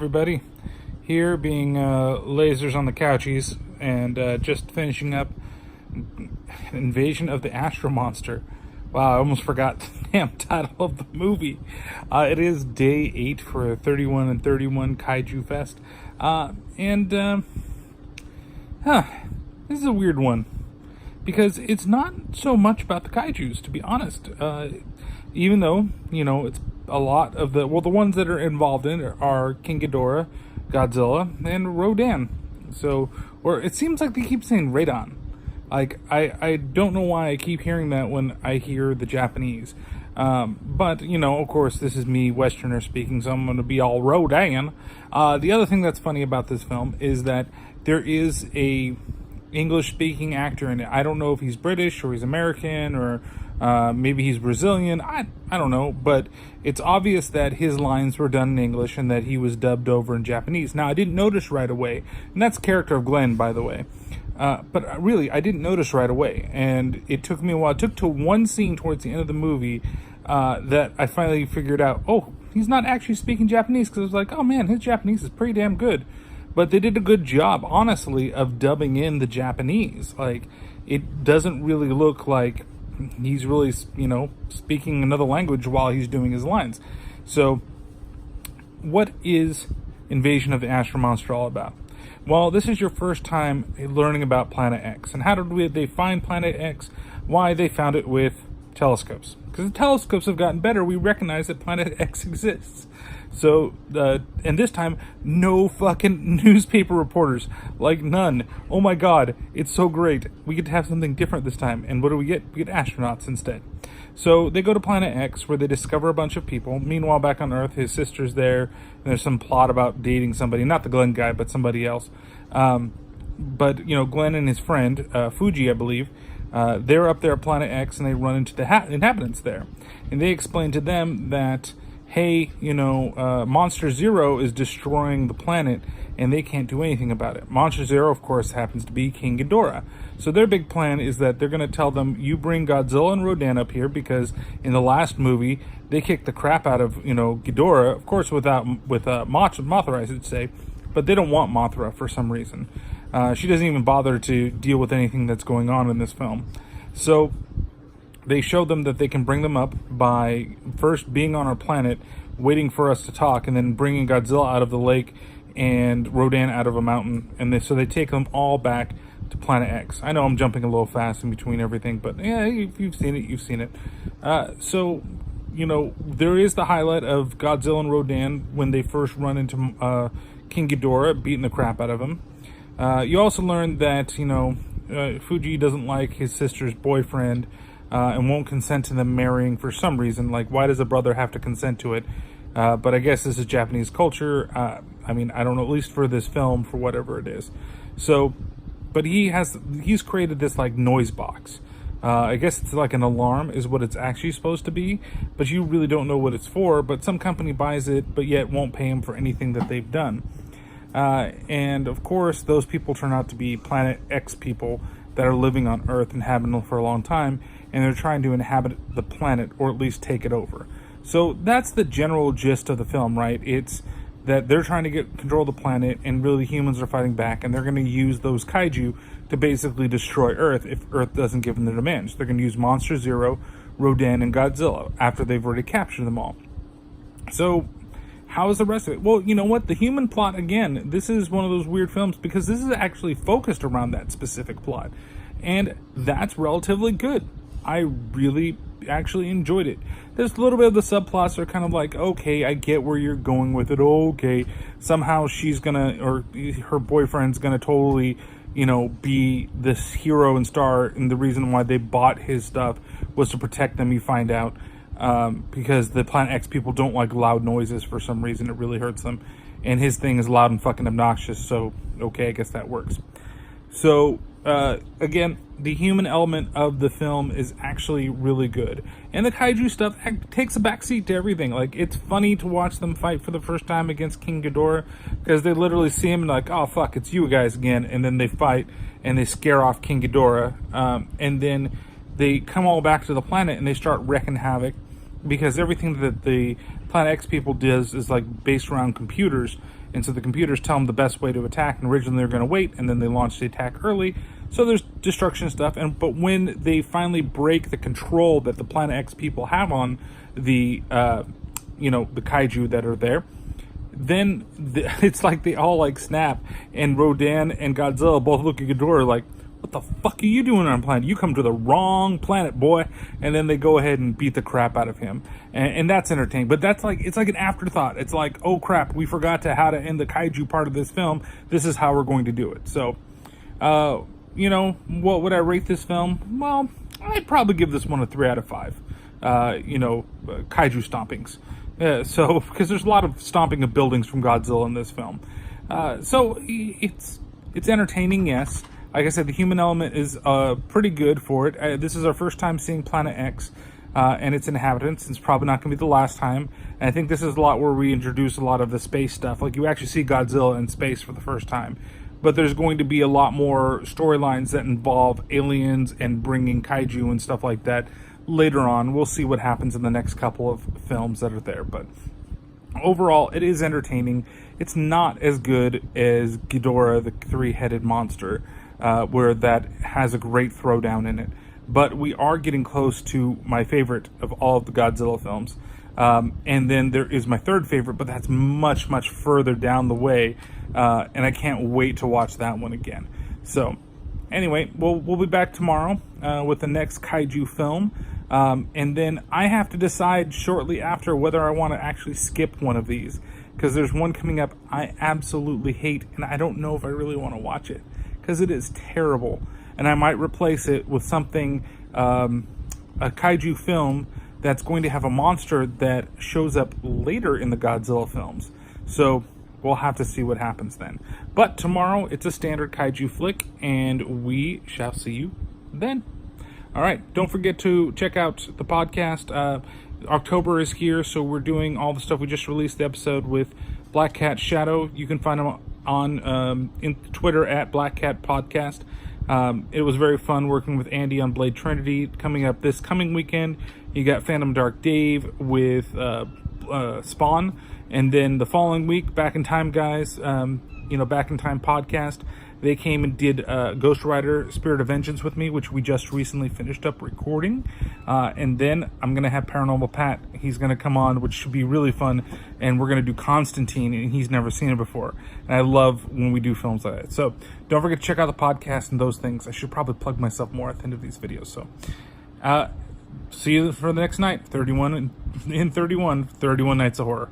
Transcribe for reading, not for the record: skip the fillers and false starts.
everybody. Here being lasers on the couchies and just finishing up Invasion of the Astro Monster. Wow, I almost forgot the damn title of the movie. It is day 8 for 31 and 31 Kaijufest. This is a weird one. Because it's not so much about the kaijus, to be honest. Even though, it's a lot of the ones that are involved in it are King Ghidorah, Godzilla, and Rodan. Or it seems like they keep saying Radon. Like, I don't know why I keep hearing that when I hear the Japanese. But, of course, this is me, Westerner, speaking, so I'm going to be all Rodan. The other thing that's funny about this film is that there is a English-speaking actor in it. I don't know if he's British or he's American or maybe he's Brazilian. I don't know, but it's obvious that his lines were done in English and that he was dubbed over in Japanese. Now, I didn't notice right away, and that's the character of Glenn, by the way. But really, I didn't notice right away, and it took me a while. It took to one scene towards the end of the movie that I finally figured out, oh, he's not actually speaking Japanese, because I was like, oh man, his Japanese is pretty damn good. But they did a good job, honestly, of dubbing in the Japanese. Like, it doesn't really look like he's really, speaking another language while he's doing his lines. So, what is Invasion of the Astro Monster all about? Well, this is your first time learning about Planet X. And how did they find Planet X? Why, they found it with telescopes. Because the telescopes have gotten better, we recognize that Planet X exists. So, and this time, no fucking newspaper reporters. Like, none. Oh my god, it's so great. We get to have something different this time. And what do we get? We get astronauts instead. So, they go to Planet X, where they discover a bunch of people. Meanwhile, back on Earth, his sister's there. And there's some plot about dating somebody. Not the Glenn guy, but somebody else. But, Glenn and his friend, Fuji, I believe, they're up there at Planet X, and they run into the inhabitants there. And they explain to them that, hey, Monster Zero is destroying the planet, and they can't do anything about it. Monster Zero, of course, happens to be King Ghidorah. So their big plan is that they're going to tell them, you bring Godzilla and Rodan up here, because in the last movie, they kicked the crap out of, Ghidorah, of course, with Mothra, I should say, but they don't want Mothra for some reason. She doesn't even bother to deal with anything that's going on in this film. So they show them that they can bring them up by first being on our planet, waiting for us to talk, and then bringing Godzilla out of the lake and Rodan out of a mountain. And so they take them all back to Planet X. I know I'm jumping a little fast in between everything, but yeah, if you've seen it, you've seen it. So, there is the highlight of Godzilla and Rodan when they first run into King Ghidorah, beating the crap out of him. You also learn that, Fuji doesn't like his sister's boyfriend, and won't consent to them marrying for some reason. Like, why does a brother have to consent to it? But I guess this is Japanese culture. I don't know, at least for this film, for whatever it is. So, but he's created this, like, noise box. I guess it's like an alarm is what it's actually supposed to be, but you really don't know what it's for, but some company buys it, but yet won't pay him for anything that they've done. And, of course, those people turn out to be Planet X people that are living on Earth and have been for a long time, and they're trying to inhabit the planet, or at least take it over. So that's the general gist of the film, right? It's that they're trying to get control of the planet, and really humans are fighting back, and they're going to use those kaiju to basically destroy Earth if Earth doesn't give them their demands. They're going to use Monster Zero, Rodan, and Godzilla after they've already captured them all. So how is the rest of it? Well, you know what? The human plot, again, this is one of those weird films because this is actually focused around that specific plot. And that's relatively good. I really actually enjoyed it. There's a little bit of the subplots are kind of like, okay, I get where you're going with it. Okay, somehow she's gonna, or her boyfriend's gonna totally, be this hero and star, and the reason why they bought his stuff was to protect them, you find out. Because the Planet X people don't like loud noises for some reason. It really hurts them. And his thing is loud and fucking obnoxious, so, okay, I guess that works. So, again, the human element of the film is actually really good. And the kaiju stuff takes a backseat to everything. Like, it's funny to watch them fight for the first time against King Ghidorah, because they literally see him and like, oh, fuck, it's you guys again. And then they fight, and they scare off King Ghidorah. And then they come all back to the planet, and they start wreaking havoc, because everything that the Planet X people does is like based around computers, And so the computers tell them the best way to attack, and originally they're going to wait, and then they launch the attack early. So there's destruction stuff, but when they finally break the control that the Planet X people have on the the kaiju that are there, then it's like they all like snap, and Rodan and Godzilla both look at Ghidorah like, what the fuck are you doing on our planet? You come to the wrong planet, boy. And then they go ahead and beat the crap out of him. And that's entertaining. But that's like, it's like an afterthought. It's like, oh crap, we forgot how to end the kaiju part of this film. This is how we're going to do it. So, what would I rate this film? Well, I'd probably give this one a 3 out of 5. Kaiju stompings. Because there's a lot of stomping of buildings from Godzilla in this film. So it's entertaining, yes. Like I said, the human element is pretty good for it. This is our first time seeing Planet X and its inhabitants. It's probably not going to be the last time. And I think this is a lot where we introduce a lot of the space stuff. Like, you actually see Godzilla in space for the first time. But there's going to be a lot more storylines that involve aliens and bringing kaiju and stuff like that later on. We'll see what happens in the next couple of films that are there. But overall, it is entertaining. It's not as good as Ghidorah, the three-headed monster, where that has a great throwdown in it. But we are getting close to my favorite of all of the Godzilla films. And then there is my third favorite, but that's much, much further down the way. And I can't wait to watch that one again. So, anyway, we'll be back tomorrow with the next kaiju film. And then I have to decide shortly after whether I want to actually skip one of these. Because there's one coming up I absolutely hate, and I don't know if I really want to watch it. Because it is terrible. And I might replace it with something, a kaiju film that's going to have a monster that shows up later in the Godzilla films. So we'll have to see what happens then. But tomorrow, it's a standard kaiju flick, and we shall see you then. All right, don't forget to check out the podcast. October is here, so we're doing all the stuff. We just released the episode with Black Cat Shadow. You can find him on in Twitter at Black Cat Podcast. It was very fun working with Andy on Blade Trinity. Coming up this coming weekend, you got Phantom Dark Dave with Spawn, and then the following week, Back in Time guys, Back in Time podcast. They came and did Ghost Rider Spirit of Vengeance with me, which we just recently finished up recording. And then I'm going to have Paranormal Pat. He's going to come on, which should be really fun. And we're going to do Constantine, and he's never seen it before. And I love when we do films like that. So don't forget to check out the podcast and those things. I should probably plug myself more at the end of these videos. So see you for the next night. 31 Nights of Horror.